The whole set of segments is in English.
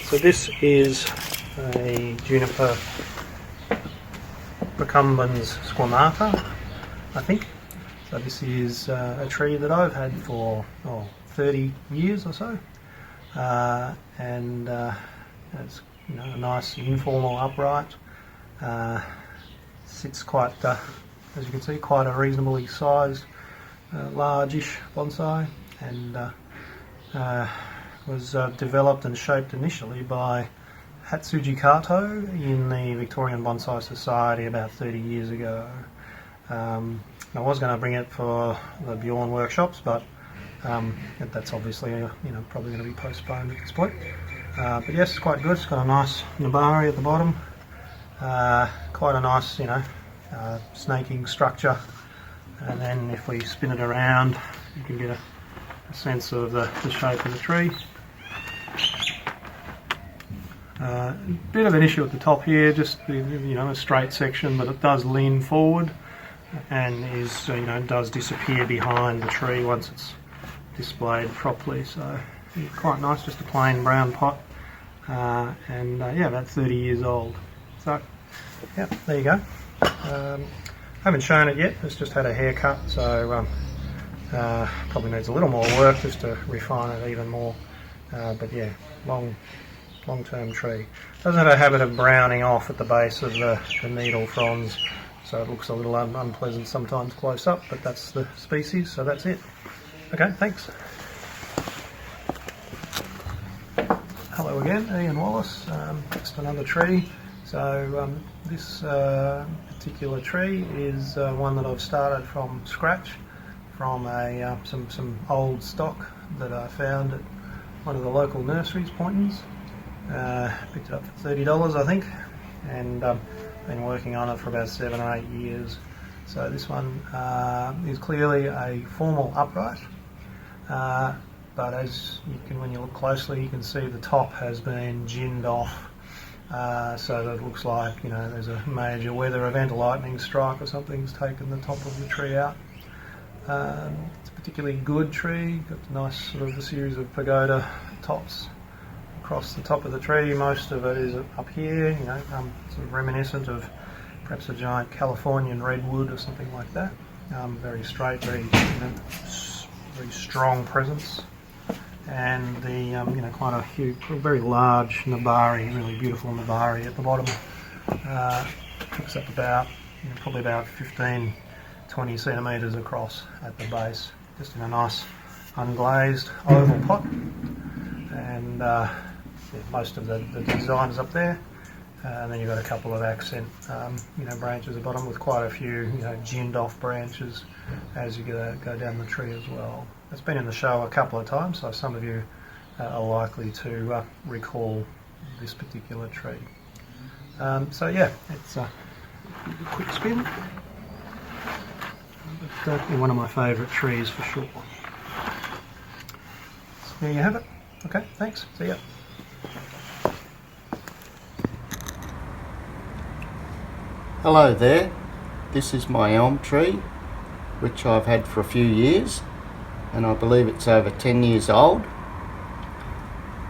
So this is a Juniper recumbens squamata, I think. So this is a tree that I've had for 30 years or so, and it's a nice informal upright. Sits quite, as you can see, quite a reasonably sized, largish bonsai, and was developed and shaped initially by Hatsuji Kato in the Victorian Bonsai Society about 30 years ago. I was going to bring it for the Bjorn workshops, but that's obviously probably going to be postponed at this point. But yes, it's quite good. It's got a nice nabari at the bottom, quite a nice snaking structure, and then if we spin it around you can get a sense of the shape of the tree. Bit of an issue at the top here, just a straight section, but it does lean forward and is does disappear behind the tree once it's displayed properly. So quite nice, just a plain brown pot, and about 30 years old. So yeah, there you go. Haven't shown it yet, it's just had a haircut, so probably needs a little more work just to refine it even more, but yeah, long-term tree. Doesn't have a habit of browning off at the base of the needle fronds, so it looks a little unpleasant sometimes close up, but that's the species, so that's it. Okay, thanks. Hello again, Ian Wallace. Just another tree. So this particular tree is one that I've started from scratch, from some old stock that I found at one of the local nurseries, Pointons. Picked it up for $30, I think, and been working on it for about 7 or 8 years. So this one is clearly a formal upright, but as you can, when you look closely, you can see the top has been ginned off, so that it looks like there's a major weather event, a lightning strike or something's taken the top of the tree out. It's a particularly good tree, got a nice sort of a series of pagoda tops across the top of the tree. Most of it is up here, sort of reminiscent of perhaps a giant Californian redwood or something like that. Very straight, very very strong presence, and the quite a huge, very large nabari, really beautiful nabari at the bottom. Looks up about probably about 15-20 centimetres across at the base, just in a nice unglazed oval pot, and most of the design is up there, and then you've got a couple of accent branches at the bottom with quite a few ginned off branches as you go down the tree as well. It's been in the show a couple of times, so some of you are likely to recall this particular tree. So yeah, it's a quick spin, but one of my favourite trees for sure. So there you have it. Okay, thanks, see ya. Hello there, this is my elm tree, which I've had for a few years, and I believe it's over 10 years old.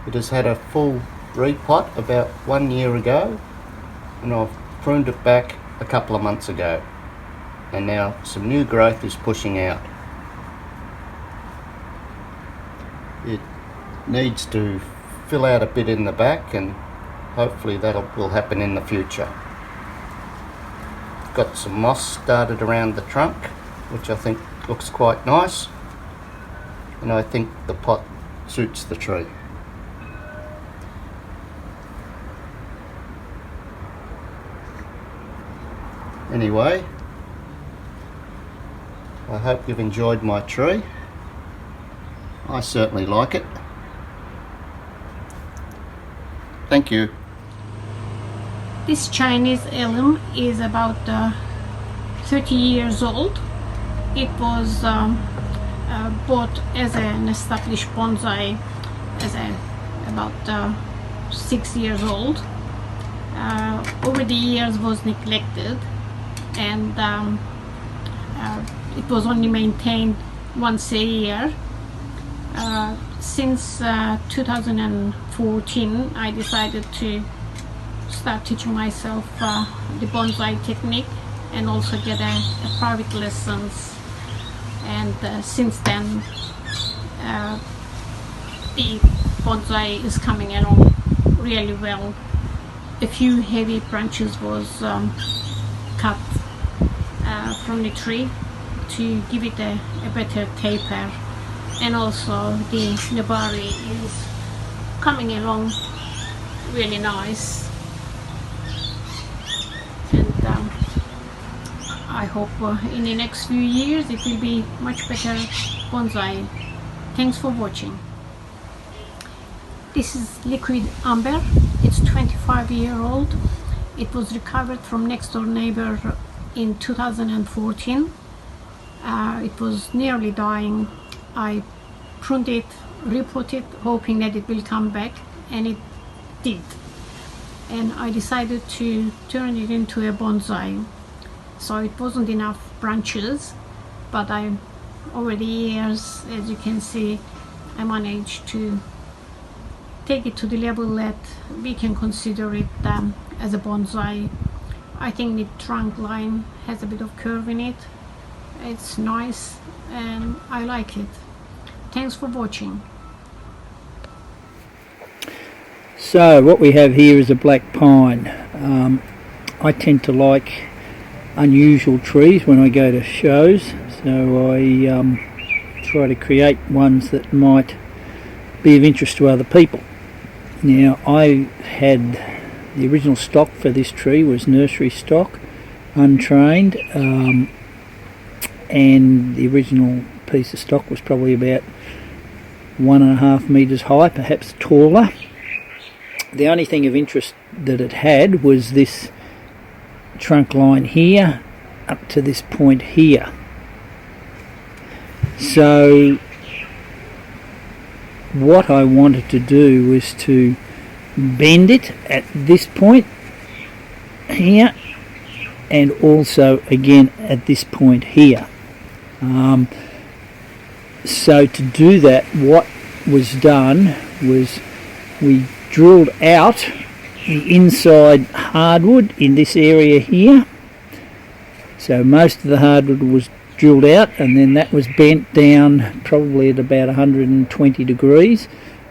It has had a full repot about 1 year ago, and I've pruned it back a couple of months ago, and now some new growth is pushing out. It needs to fill out a bit in the back, and hopefully that will happen in the future. Got some moss started around the trunk, which I think looks quite nice, and I think the pot suits the tree. Anyway, I hope you've enjoyed my tree. I certainly like it. Thank you. This Chinese heirloom is about 30 years old. It was bought as an established bonsai about 6 years old. Over the years was neglected, and it was only maintained once a year. Since 2014, I decided to start teaching myself the bonsai technique and also get a private lessons. And since then, the bonsai is coming along really well. A few heavy branches was cut from the tree to give it a better taper, and also the nebari is coming along really nice, and I hope in the next few years it will be much better bonsai. Thanks for watching. This is liquid amber. It's 25-year-old. It was recovered from next door neighbor in 2014. It was nearly dying. I pruned it, repotted, hoping that it will come back, and it did. And I decided to turn it into a bonsai. So it wasn't enough branches, but over the years, as you can see, I managed to take it to the level that we can consider it as a bonsai. I think the trunk line has a bit of curve in it. It's nice and I like it. Thanks for watching. So what we have here is a black pine. I tend to like unusual trees when I go to shows, so I try to create ones that might be of interest to other people. Now, I had the original stock for this tree was nursery stock, untrained, and the original piece of stock was probably about 1.5 metres high, perhaps taller. The only thing of interest that it had was this trunk line here up to this point here. So what I wanted to do was to bend it at this point here and also again at this point here. So to do that, what was done was we drilled out the inside hardwood in this area here. So most of the hardwood was drilled out, and then that was bent down probably at about 120 degrees,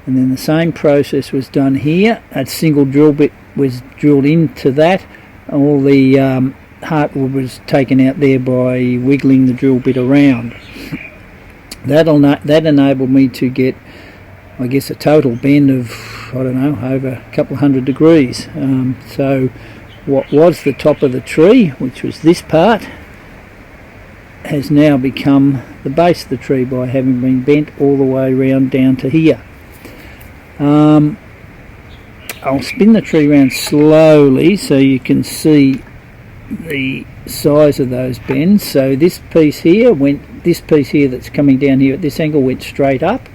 and then the same process was done here. A single drill bit was drilled into that. All the hardwood was taken out there by wiggling the drill bit around. That enabled me to get, I guess, a total bend of, I don't know, over a couple of 100 degrees. So what was the top of the tree, which was this part, has now become the base of the tree by having been bent all the way around down to here. I'll spin the tree around slowly so you can see the size of those bends. So this piece here that's coming down here at this angle went straight up,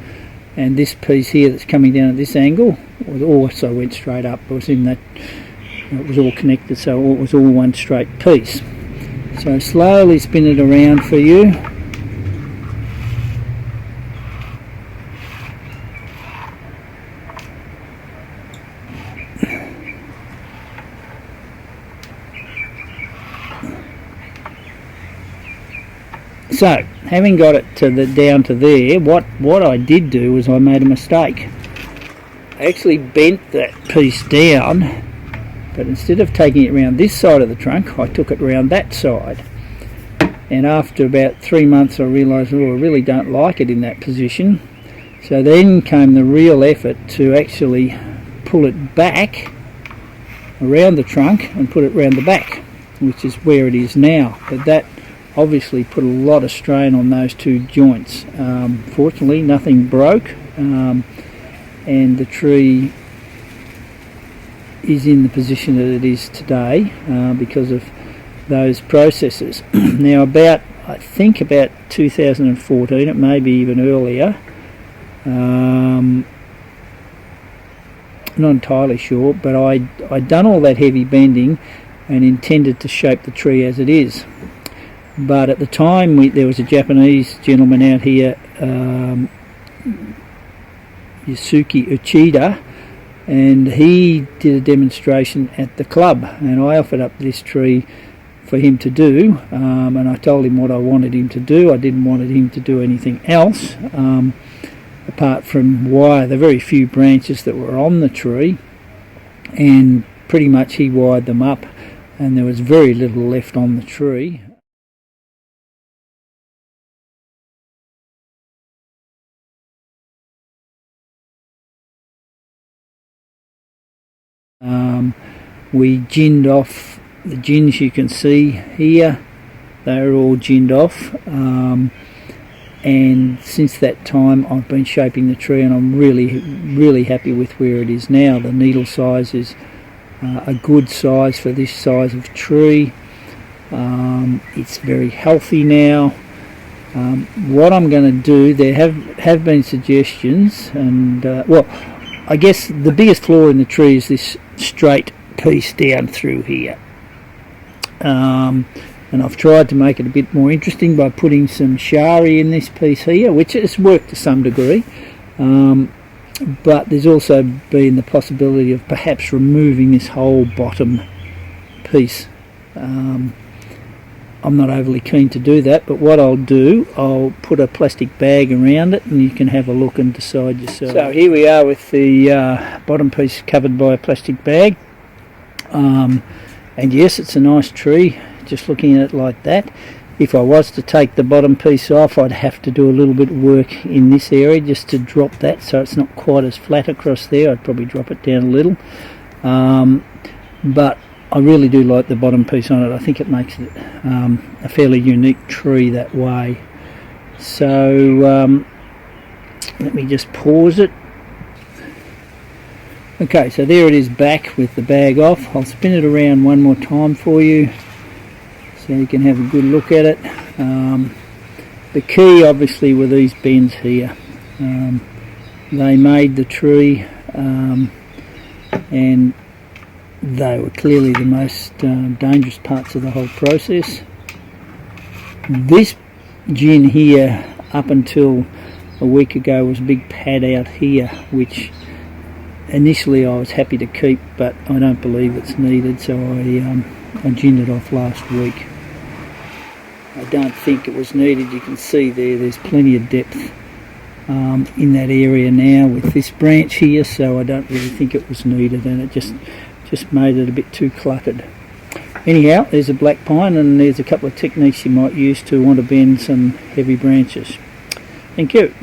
and this piece here that's coming down at this angle also went straight up. It was in that, it was all connected, so it was all one straight piece. So slowly spin it around for you. So, having got it down to there, what I did do was I made a mistake. I actually bent that piece down, but instead of taking it around this side of the trunk, I took it around that side. And after about 3 months I realised, oh, I really don't like it in that position. So then came the real effort to actually pull it back around the trunk and put it around the back, which is where it is now. But that obviously put a lot of strain on those two joints. Fortunately nothing broke, and the tree is in the position that it is today because of those processes. Now I think about 2014, it may be even earlier, not entirely sure, but I'd done all that heavy bending and intended to shape the tree as it is. But at the time there was a Japanese gentleman out here Yusuke Uchida, and he did a demonstration at the club, and I offered up this tree for him to do, and I told him what I wanted him to do. I didn't want him to do anything else apart from wire the very few branches that were on the tree, and pretty much he wired them up, and there was very little left on the tree. We ginned off the gins you can see here. They're all ginned off, and since that time I've been shaping the tree, and I'm really happy with where it is now. The needle size is a good size for this size of tree. It's very healthy now. What I'm going to do, there have been suggestions, and well, I guess the biggest flaw in the tree is this straight piece down through here, and I've tried to make it a bit more interesting by putting some shari in this piece here, which has worked to some degree, but there's also been the possibility of perhaps removing this whole bottom piece. I'm not overly keen to do that, but what I'll do, I'll put a plastic bag around it and you can have a look and decide yourself. So here we are with the bottom piece covered by a plastic bag, and yes, it's a nice tree just looking at it like that. If I was to take the bottom piece off, I'd have to do a little bit of work in this area just to drop that so it's not quite as flat across there. I'd probably drop it down a little, but I really do like the bottom piece on it. I think it makes it a fairly unique tree that way. So let me just pause it. Okay, so there it is back with the bag off. I'll spin it around one more time for you so you can have a good look at it. The key obviously were these bends here. They made the tree, and they were clearly the most dangerous parts of the whole process. This gin here, up until a week ago, was a big pad out here, which initially I was happy to keep, but I don't believe it's needed, so I ginned it off last week. I don't think it was needed. You can see there's plenty of depth in that area now with this branch here, so I don't really think it was needed, and it just made it a bit too cluttered. Anyhow, there's a black pine, and there's a couple of techniques you might use to want to bend some heavy branches. Thank you.